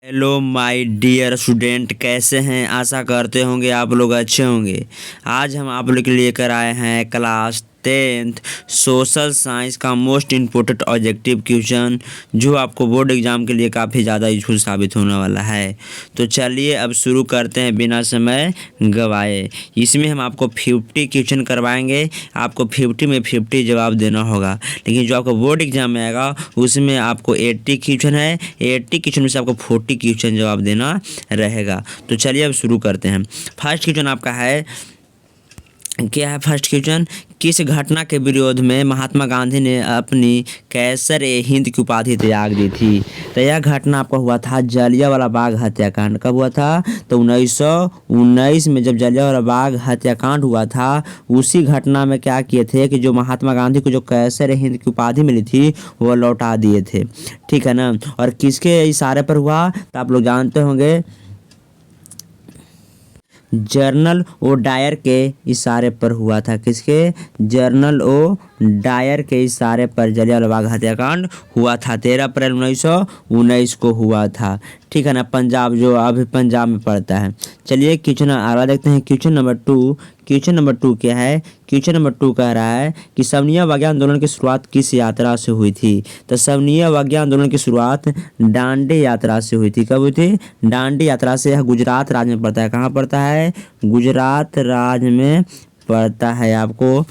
Hello my dear student, कैसे हैं? आशा करते होंगे आप लोग अच्छे होंगे। आज हम आप लोग के लिए लेकर आए हैं क्लास 10th सोशल साइंस का मोस्ट इम्पोर्टेंट ऑब्जेक्टिव क्वेश्चन, जो आपको बोर्ड एग्जाम के लिए काफ़ी ज़्यादा यूजफुल साबित होने वाला है। तो चलिए अब शुरू करते हैं बिना समय गवाए। इसमें हम आपको 50 क्वेश्चन करवाएंगे। आपको 50 में 50 जवाब देना होगा, लेकिन जो आपको बोर्ड एग्जाम में आएगा उसमें आपको 80 क्वेश्चन है। 80 क्वेश्चन में से आपको 40 क्वेश्चन जवाब देना रहेगा। तो चलिए अब शुरू करते हैं। फर्स्ट क्वेश्चन आपका है, क्या है फर्स्ट क्वेश्चन? किस घटना के विरोध में महात्मा गांधी ने अपनी कैसर ए हिंद की उपाधि त्याग दी थी? तो यह घटना आपका हुआ था जलियांवाला बाग हत्याकांड। कब हुआ था? तो 1919 में जब जलियांवाला बाग हत्याकांड हुआ था, उसी घटना में क्या किए थे कि जो महात्मा गांधी को जो कैसर ए हिंद की उपाधि मिली थी वो लौटा दिए थे। ठीक है ना? और किसके इशारे पर हुआ? तो आप लोग जानते होंगे, जनरल ओ डायर के इशारे पर हुआ था। किसके? जनरल ओ डायर के इशारे पर जलियांवाला बाग हत्याकांड हुआ था। 13 अप्रैल 1919 को हुआ था। ठीक है ना? पंजाब, जो अभी पंजाब में पड़ता है। चलिए क्वेश्चन आगे देखते हैं। Question number 2। क्वेश्चन नंबर 2 क्या है? क्वेश्चन नंबर 2 कह रहा है कि सवर्ण अवज्ञा आंदोलन की शुरुआत किस यात्रा से हुई थी? तो सवर्ण अवज्ञा आंदोलन की शुरुआत दांडी यात्रा से हुई थी। कब हुई थी? दांडी यात्रा से। यह गुजरात राज्य में पड़ता है। कहाँ पड़ता है? गुजरात राज्य में पड़ता है आपको।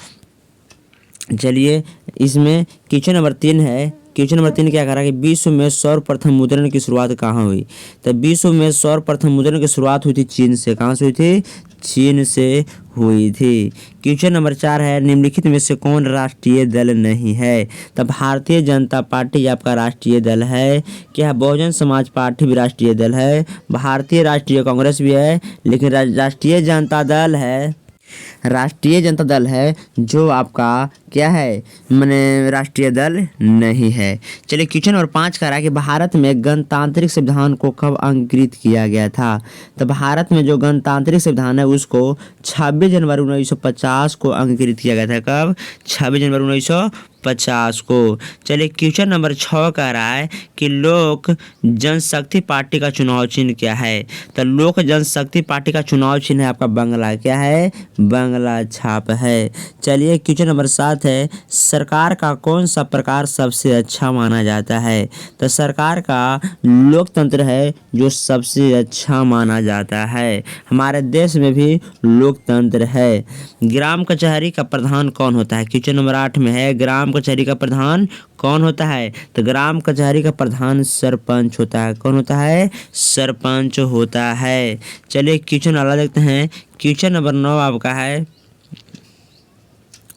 चलिए इसमें क्वेश्चन नंबर 3 है। क्वेश्चन नंबर 3 क्या कह रहा है कि विश्व में सर्वप्रथम मुद्रण की शुरुआत कहाँ हुई? तो विश्व में सर्वप्रथम मुद्रण की शुरुआत हुई थी चीन से। कहाँ से हुई थी? चीन से हुई थी। क्वेश्चन नंबर 4 है, निम्नलिखित में से कौन राष्ट्रीय दल नहीं है? तो भारतीय जनता पार्टी आपका राष्ट्रीय दल है। क्या बहुजन समाज पार्टी भी राष्ट्रीय दल है, भारतीय राष्ट्रीय कांग्रेस भी है, लेकिन राष्ट्रीय जनता दल है, राष्ट्रीय जनता दल है जो आपका क्या है, माने राष्ट्रीय दल नहीं है। चलिए क्वेश्चन नंबर 5 कह रहा है कि भारत में गणतांत्रिक संविधान को कब अंकित किया गया था? तो भारत में जो गणतांत्रिक संविधान है उसको 26 जनवरी 1950 को अंकित किया गया था। कब? 26 जनवरी 1950 को। चलिए क्वेश्चन नंबर 6 कह रहा है कि लोक जनशक्ति पार्टी का चुनाव चिन्ह क्या है? तो लोक जनशक्ति पार्टी का चुनाव चिन्ह है आपका बंगला। क्या है? बंगला छाप है। चलिए क्वेश्चन नंबर 7 है, सरकार का कौन सा प्रकार सबसे अच्छा माना जाता है? तो सरकार का लोकतंत्र है जो सबसे अच्छा माना जाता है। हमारे देश में भी लोकतंत्र है। ग्राम कचहरी का प्रधान कौन होता है? क्वेश्चन नंबर 8 में है, ग्राम कचहरी का प्रधान कौन होता है? तो ग्राम कचहरी का प्रधान सरपंच होता है। कौन होता है? सरपंच होता है। चलिए क्वेश्चन अगला देखते हैं। क्वेश्चन नंबर 9 आपका है,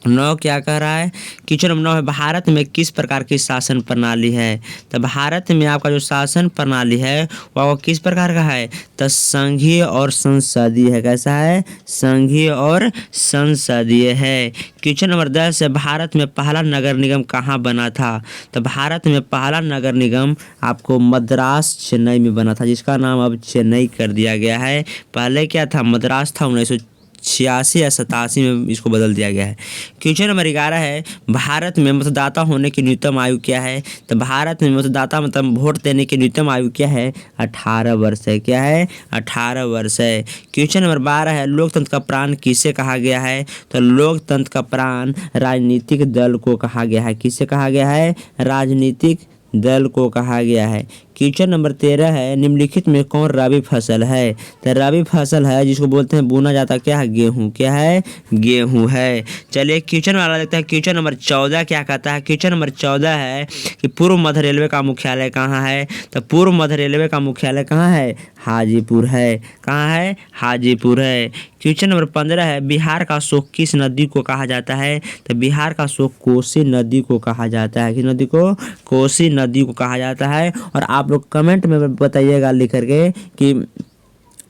9 क्या कह रहा है? क्वेश्चन नंबर 9 है, भारत में किस प्रकार की शासन प्रणाली है? तो भारत में आपका जो शासन प्रणाली है वह किस प्रकार का है? तो संघीय और संसदीय है। कैसा है? संघीय और संसदीय है। क्वेश्चन नंबर 10 है, भारत में पहला नगर निगम कहाँ बना था? तो भारत में पहला नगर निगम आपको मद्रास चेन्नई में बना था, जिसका नाम अब चेन्नई कर दिया गया है। पहले क्या था? मद्रास था। 1986 या 87 में इसको बदल दिया गया है। क्वेश्चन नंबर 11 है, भारत में मतदाता होने की न्यूनतम आयु क्या है? तो भारत में मतदाता मतलब वोट देने की न्यूनतम आयु क्या है? 18 वर्ष है। क्या है? 18 वर्ष है। क्वेश्चन नंबर 12 है, लोकतंत्र का प्राण किसे कहा गया है? तो लोकतंत्र का प्राण राजनीतिक दल को कहा गया है। किसे कहा गया है? राजनीतिक दल को कहा गया है। क्वेश्चन नंबर 13 है, निम्नलिखित में कौन रबी फसल है? तो रबी फसल है जिसको बोलते हैं बुना जाता क्या है? गेहूं। क्या है? गेहूं है। चलिए क्वेश्चन वाला देखते हैं। क्वेश्चन नंबर 14 क्या कहता है? क्वेश्चन नंबर 14 है कि पूर्व मध्य रेलवे का मुख्यालय कहाँ है? तो पूर्व मध्य रेलवे का मुख्यालय कहाँ है? हाजीपुर है। कहाँ है? हाजीपुर है। क्वेश्चन नंबर 15 है, बिहार का शोक किस नदी को कहा जाता है? तो बिहार का शोक कोसी नदी को कहा जाता है। किस नदी को? कोसी नदी को कहा जाता है। और आप लोग कमेंट में बताइएगा लिख करके कि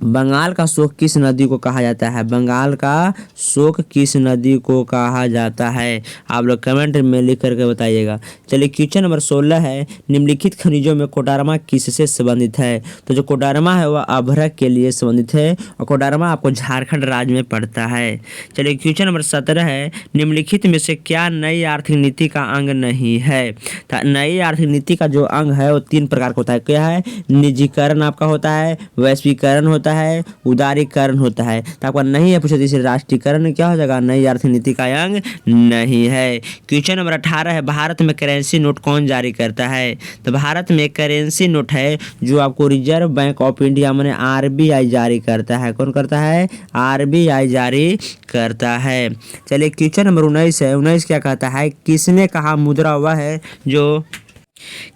बंगाल का शोक किस नदी को कहा जाता है? बंगाल का शोक किस नदी को कहा जाता है? आप लोग कमेंट में लिख करके बताइएगा। चलिए क्वेश्चन नंबर 16 है, निम्नलिखित खनिजों में कोडरमा किससे संबंधित है? तो जो कोडरमा है वह अभ्रक के लिए संबंधित है और कोडरमा आपको झारखंड राज्य में पड़ता है। चलिए क्वेश्चन नंबर 17 है, निम्नलिखित में से क्या नई आर्थिक नीति का अंग नहीं है? तो नई आर्थिक नीति का जो अंग है वो 3 प्रकार का होता है। क्या है? निजीकरण आपका होता है, वैश्वीकरण होता है, उदारीकरण होता है। तो आपका नहीं है पूछा, जैसे राष्ट्रीयकरण क्या हो जाएगा? नई आर्थिक नीति का अंग नहीं है। क्वेश्चन नंबर 18 है, भारत में करेंसी नोट कौन जारी करता है? तो भारत में करेंसी नोट है जो आपको रिजर्व बैंक ऑफ इंडिया माने आरबीआई जारी करता है। कौन करता है? आरबीआई जारी करता है। चलिए क्वेश्चन नंबर 19 है, 19 क्या कहता है, किसने कहा मुद्रा वह है जो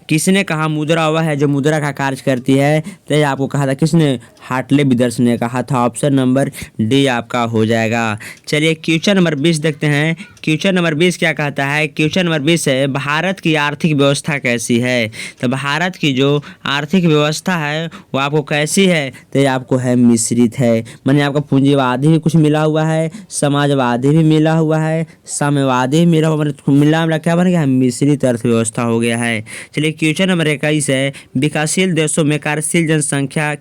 किसने कहा मुद्रा वह है जो मुद्रा का कार्य करती है? तो ये आपको कहा था किसने? हार्टले विदर्स ने कहा था। ऑप्शन नंबर डी आपका हो जाएगा। चलिए क्वेश्चन नंबर 20 देखते हैं। क्वेश्चन नंबर 20 क्या कहता है? क्वेश्चन नंबर 20 है, भारत की आर्थिक व्यवस्था कैसी है? तो भारत की जो आर्थिक व्यवस्था है वो आपको कैसी है? तो ये आपको है मिश्रित है, माने आपका पूंजीवादी भी कुछ मिला हुआ है, समाजवादी भी मिला हुआ है, साम्यवादी भी मिला हुआ, मिला क्या बन गया? मिश्रित अर्थव्यवस्था हो गया है। चलिए क्वेश्चन नंबर 21 है, विकासशील देशों में कार्यशील जनसंख्या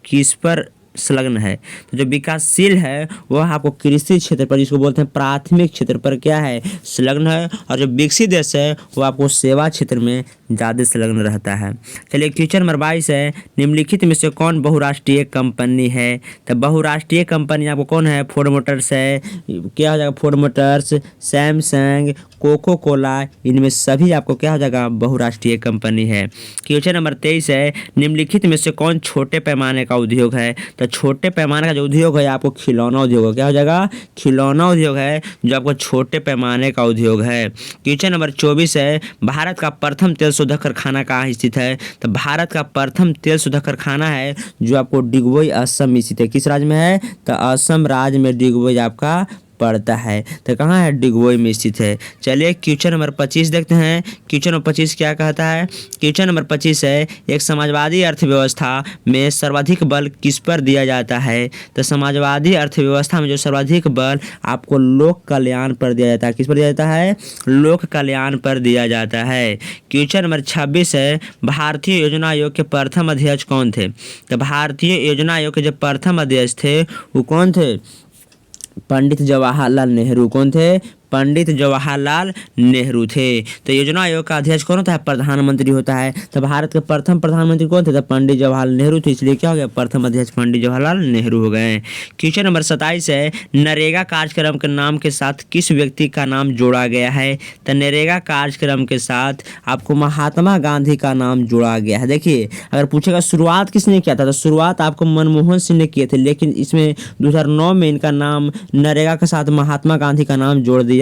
किस पर संलग्न है? तो जो विकासशील है वह आपको कृषि क्षेत्र पर, जिसको बोलते हैं प्राथमिक क्षेत्र पर क्या है? संलग्न है। और जो विकसित देश है वो आपको सेवा क्षेत्र में ज़्यादा संलग्न रहता है। चलिए क्वेश्चन नंबर 22 है, निम्नलिखित में से कौन बहुराष्ट्रीय कंपनी है? तो बहुराष्ट्रीय कंपनी आपको कौन है? फोर्ड मोटर्स है, क्या हो जाएगा? Ford Motors, Samsung, Coca Cola, इनमें सभी आपको क्या हो जाएगा? बहुराष्ट्रीय कंपनी है। क्वेश्चन नंबर 23 है, निम्नलिखित में से कौन छोटे पैमाने का उद्योग है? तो छोटे पैमाने का जो उद्योग है आपको खिलौना उद्योग है। क्या हो जाएगा? खिलौना उद्योग है जो आपको छोटे पैमाने का उद्योग है। क्वेश्चन नंबर 24 है, भारत का प्रथम तेल शोधक कारखाना कहाँ स्थित है? तो भारत का प्रथम तेल शोधक कारखाना है जो आपको डिगबोई असम में स्थित है। किस राज्य में है? तो असम राज्य में डिगबोई आपका पड़ता है। तो कहाँ है? डिगबोई में स्थित है। चलिए क्वेश्चन नंबर 25 देखते हैं। क्वेश्चन नंबर 25 क्या कहता है? क्वेश्चन नंबर 25 है, एक समाजवादी अर्थव्यवस्था में सर्वाधिक बल किस पर दिया जाता है? तो समाजवादी अर्थव्यवस्था में जो सर्वाधिक बल आपको लोक कल्याण पर दिया जाता है। किस पर दिया जाता है? लोक कल्याण पर दिया जाता है। क्वेश्चन नंबर 26 है, भारतीय योजना आयोग के प्रथम अध्यक्ष कौन थे? तो भारतीय योजना आयोग के जो प्रथम अध्यक्ष थे वो कौन थे? पंडित जवाहरलाल नेहरू। कौन थे? पंडित जवाहरलाल नेहरू थे। तो योजना आयोग का अध्यक्ष कौन होता है? प्रधानमंत्री होता है। तो भारत के प्रथम प्रधानमंत्री कौन थे? तो पंडित जवाहरलाल नेहरू थे, इसलिए क्या हो गया? प्रथम अध्यक्ष पंडित जवाहरलाल नेहरू हो गए। क्वेश्चन नंबर 27 है, नरेगा कार्यक्रम के नाम के साथ किस व्यक्ति का नाम जोड़ा गया है? तो नरेगा कार्यक्रम के साथ आपको महात्मा गांधी का नाम जोड़ा गया है। देखिए अगर पूछेगा शुरुआत किसने किया था, तो शुरुआत आपको मनमोहन सिंह ने किए थे, लेकिन इसमें 2009 में इनका नाम नरेगा के साथ महात्मा गांधी का नाम जोड़ दिया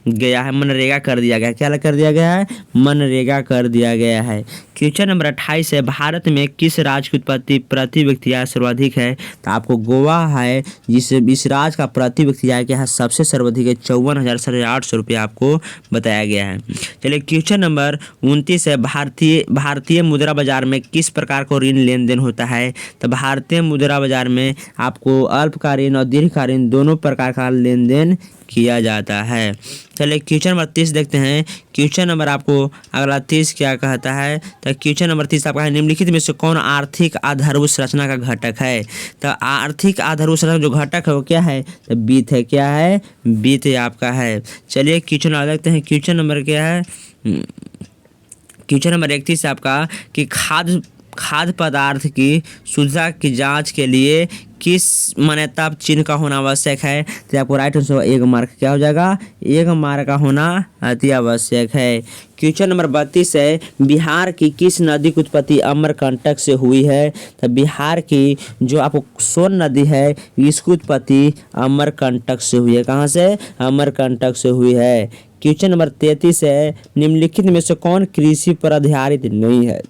गया है, मनरेगा कर दिया गया। क्या कर दिया गया है? मनरेगा कर दिया गया है। क्वेश्चन नंबर 28 है, भारत में किस राज्य की उत्पत्ति प्रति व्यक्ति आय सर्वाधिक है? तो आपको गोवा है जिस इस राज्य का प्रति व्यक्ति आय क्या है? सबसे सर्वाधिक है, 54,800 रुपये आपको बताया गया है। चलिए क्वेश्चन नंबर 29 है, भारतीय मुद्रा बाजार में किस प्रकार को ऋण लेन देन होता है? तो भारतीय मुद्रा बाजार में आपको अल्पकालीन और दीर्घकालीन दोनों प्रकार का लेन देन किया जाता है। चलिए क्वेश्चन नंबर 30 देखते हैं। क्वेश्चन नंबर आपको अगला 30 क्या कहता है? तो क्वेश्चन नंबर 30 आपका है, निम्नलिखित में से कौन आर्थिक आधारभूत संरचना का घटक है? तो आर्थिक आधारभूत संरचना जो घटक है वो क्या है? तो वित्त है। क्या है? वित्त आपका है। चलिए क्वेश्चन नंबर देखते हैं। क्वेश्चन नंबर क्या है? क्वेश्चन नंबर 31 आपका कि खाद्य पदार्थ की शुद्धता की जांच के लिए किस मान्यता चिन्ह का होना आवश्यक है? तो आपको राइट आंसर 1 मार्क क्या हो जाएगा? 1 मार्क का होना अति आवश्यक है। क्वेश्चन नंबर 32 है, बिहार की किस नदी की उत्पत्ति अमरकंटक से हुई है? तो बिहार की जो आपको सोन नदी है इसकी उत्पत्ति अमरकंटक से हुई है। कहाँ से? अमरकंटक से हुई है। क्वेश्चन नंबर 33 है, निम्नलिखित में से कौन कृषि पर आधारित नहीं है?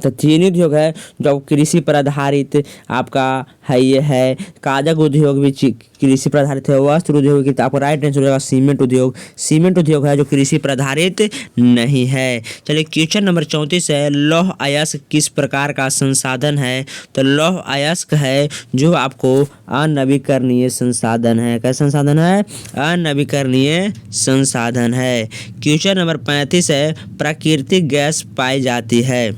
तो चीनी उद्योग है जो कृषि पर आधारित आपका है, ये है। कागज उद्योग भी कृषि पर आधारित है। वस्त्र उद्योग की आपको राइट आंसर हो जाएगा सीमेंट उद्योग। सीमेंट उद्योग है जो कृषि पर आधारित नहीं है। चलिए क्वेश्चन नंबर 34 है, लौह अयस्क किस प्रकार का संसाधन है? तो लौह अयस्क है जो आपको अनवीकरणीय संसाधन है। क्या संसाधन है? अनवीकरणीय संसाधन है। क्वेश्चन नंबर 35 है, प्राकृतिक गैस पाई जाती है।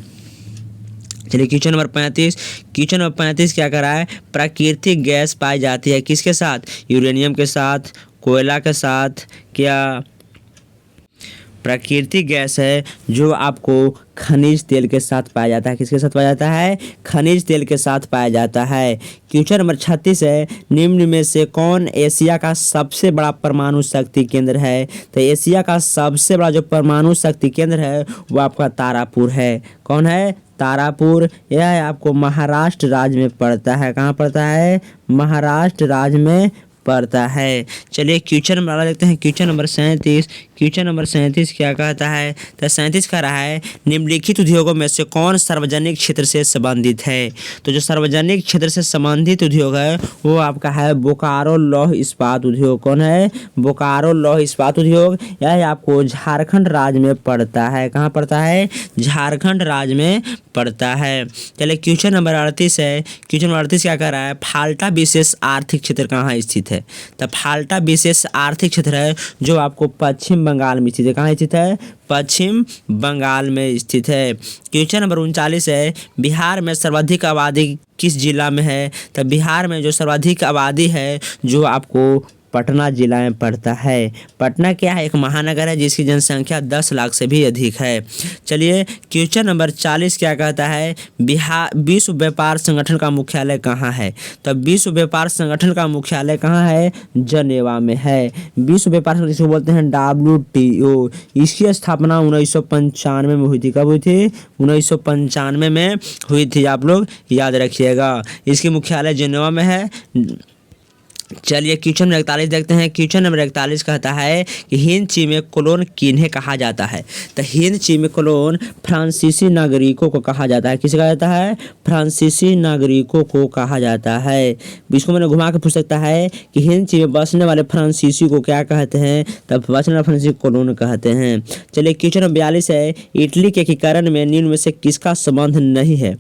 चलिए क्वेश्चन नंबर 35 क्या कर रहा है? प्राकृतिक गैस पाई जाती है किसके साथ? यूरेनियम के साथ, कोयला के साथ। क्या प्राकृतिक गैस है जो आपको खनिज तेल के साथ पाया जाता है? किसके साथ पाया जाता है? खनिज तेल के साथ पाया जाता है। क्वेश्चन नंबर 36 है, निम्न में से कौन एशिया का सबसे बड़ा परमाणु शक्ति केंद्र है? तो एशिया का सबसे बड़ा जो परमाणु शक्ति केंद्र है वो आपका तारापुर है। कौन है? तारापुर। यह आपको महाराष्ट्र राज्य में पड़ता है। कहाँ पड़ता है? महाराष्ट्र राज्य में पड़ता है। चलिए क्वेश्चन नंबर देखते हैं। क्वेश्चन नंबर 37 क्या कहता है? तो 37 कह रहा है, निम्नलिखित उद्योगों में से कौन सार्वजनिक क्षेत्र से संबंधित है? तो जो सार्वजनिक क्षेत्र से संबंधित उद्योग है वो आपका है बोकारो लौह इस्पात उद्योग। कौन है? बोकारो लौह इस्पात उद्योग। यह आपको झारखंड राज्य में पड़ता है। कहाँ पड़ता है? झारखंड राज्य में पड़ता है। चलिए क्वेश्चन नंबर 38 है। क्वेश्चन नंबर 38 क्या कह रहा है? फाल्टा विशेष आर्थिक क्षेत्र कहाँ स्थित है? तो फाल्टा विशेष आर्थिक क्षेत्र है जो आपको पश्चिम बंगाल में स्थित है। कहाँ स्थित है? पश्चिम बंगाल में स्थित है। क्वेश्चन नंबर 39 है, बिहार में सर्वाधिक आबादी किस जिला में है? तो बिहार में जो सर्वाधिक आबादी है जो आपको पटना जिला में पड़ता है। पटना क्या है? एक महानगर है जिसकी जनसंख्या 10 लाख से भी अधिक है। चलिए क्वेश्चन नंबर 40 क्या कहता है? विश्व व्यापार संगठन का मुख्यालय कहाँ है? तो विश्व व्यापार संगठन का मुख्यालय कहाँ है? जनेवा में है। विश्व व्यापार संगठन जिसको बोलते हैं WTO। इसकी स्थापना 1995 में हुई थी। कब हुई थी? 1995 में हुई थी। आप लोग याद रखिएगा। इसकी मुख्यालय जनेवा में है। चलिए क्वेश्चन नंबर 41 देखते हैं। क्वेश्चन नंबर 41 कहता है कि हिंद चीन में कोलोन किन्हें कहा जाता है? तो हिंद चीन में कोलोन फ्रांसीसी नागरिकों को कहा जाता है। किसे कहा जाता है? फ्रांसीसी नागरिकों को कहा जाता है। इसको मैंने घुमा के पूछ सकता है कि हिंद चीन में बसने वाले फ्रांसीसी को क्या कहते हैं? तब बसने वाले फ्रांसीसी कोलोन कहते हैं। चलिए क्वेश्चन नंबर 42 है, इटली के एकीकरण में निम्न में से किसका संबंध नहीं है?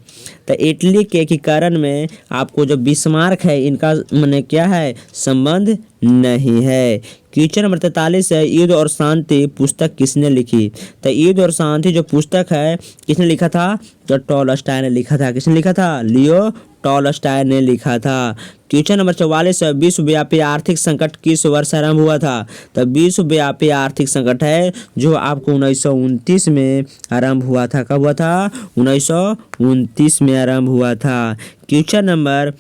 तो इटली के एकीकरण में आपको जो बिस्मार्क है इनका माने क्या है? संबंध नहीं है। क्वेश्चन नंबर 43 है, युद्ध और शांति पुस्तक किसने लिखी? तो युद्ध और शांति जो पुस्तक है किसने लिखा था? तो टॉलस्टॉय ने लिखा था। किसने लिखा था? लियो टॉलस्टॉय ने लिखा था। क्वेश्चन नंबर 44 है, विश्वव्यापी आर्थिक संकट किस वर्ष आरंभ हुआ था? तो विश्वव्यापी आर्थिक संकट है जो आपको 1929 में आरंभ हुआ था। कब हुआ था? 1929 में आरंभ हुआ था। क्वेश्चन नंबर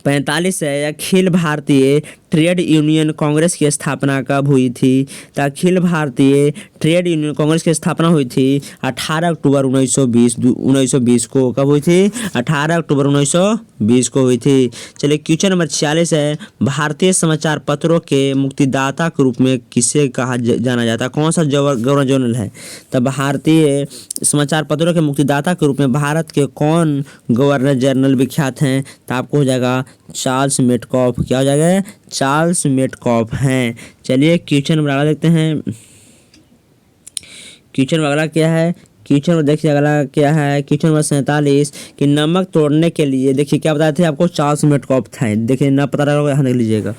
45 है, अखिल भारतीय ट्रेड यूनियन कांग्रेस की स्थापना कब हुई थी? तो अखिल भारतीय ट्रेड यूनियन कांग्रेस की स्थापना हुई थी 18 अक्टूबर 1920 को। कब हुई थी? 18 अक्टूबर 1920 को हुई थी। चलिए क्वेश्चन नंबर 46 है, भारतीय समाचार पत्रों के मुक्तिदाता के रूप में किसे कहा जाना जाता है? कौन सा गवर्नर जनरल है? तो भारतीय समाचार पत्रों के मुक्तिदाता के रूप में भारत के कौन गवर्नर जनरल विख्यात हैं? तो आपको हो जाएगा चार्ल्स मेटकॉफ। क्या हो जाएगा? चार्ल्स मेटकॉफ हैं। चलिए क्वेश्चन नंबर अगला देखते हैं। क्वेश्चन नंबर अगला क्या है? क्वेश्चन नंबर देखिए अगला क्या है? क्वेश्चन नंबर 47 कि नमक तोड़ने के लिए, देखिए क्या बताए थे आपको? चार्ल्स मेटकॉफ थे। देखिए ना पता रहा यहाँ देख लीजिएगा।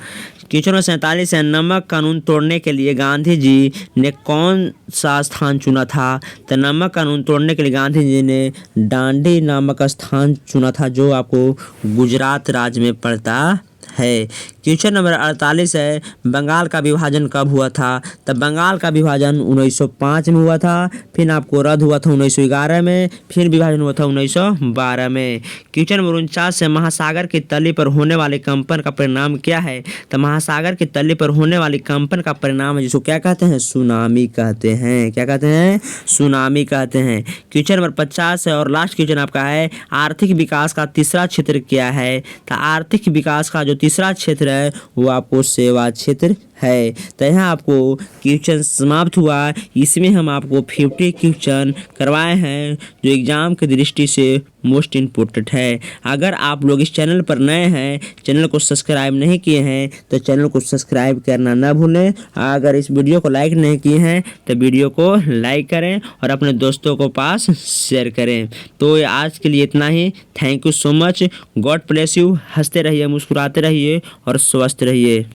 क्वेश्चन नंबर 47 है, नमक कानून तोड़ने के लिए गांधी जी ने कौन सा स्थान चुना था? तो नमक कानून तोड़ने के लिए गांधी जी ने डांडी नामक स्थान चुना था जो आपको गुजरात राज्य में पड़ता है। क्वेश्चन नंबर 48 है, बंगाल का विभाजन कब हुआ था? तब बंगाल का विभाजन 1905 में हुआ था। फिर आपको रद्द हुआ था 1911 में। फिर विभाजन हुआ था 1912 में। क्वेश्चन नंबर 49 है, महासागर की तली पर होने वाले कंपन का परिणाम क्या है? तो महासागर की तली पर होने वाली कंपन का परिणाम है जिसको क्या कहते हैं? सुनामी कहते हैं। क्या कहते हैं? सुनामी कहते हैं। क्वेश्चन नंबर 50 है और लास्ट क्वेश्चन आपका है, आर्थिक विकास का तीसरा क्षेत्र क्या है? तो आर्थिक विकास का जो तीसरा क्षेत्र क्षेत्र है वो आपको सेवा क्षेत्र है। तो यहाँ आपको क्वेश्चन समाप्त हुआ। इसमें हम आपको 50 क्वेश्चन करवाए हैं जो एग्जाम की दृष्टि से मोस्ट इम्पोर्टेंट है। अगर आप लोग इस चैनल पर नए हैं, चैनल को सब्सक्राइब नहीं किए हैं तो चैनल को सब्सक्राइब करना ना भूलें। अगर इस वीडियो को लाइक नहीं किए हैं तो वीडियो को लाइक करें और अपने दोस्तों को पास शेयर करें। तो आज के लिए इतना ही। Thank you so much. God bless you. हंसते रहिए, मुस्कुराते रहिए और स्वस्थ रहिए।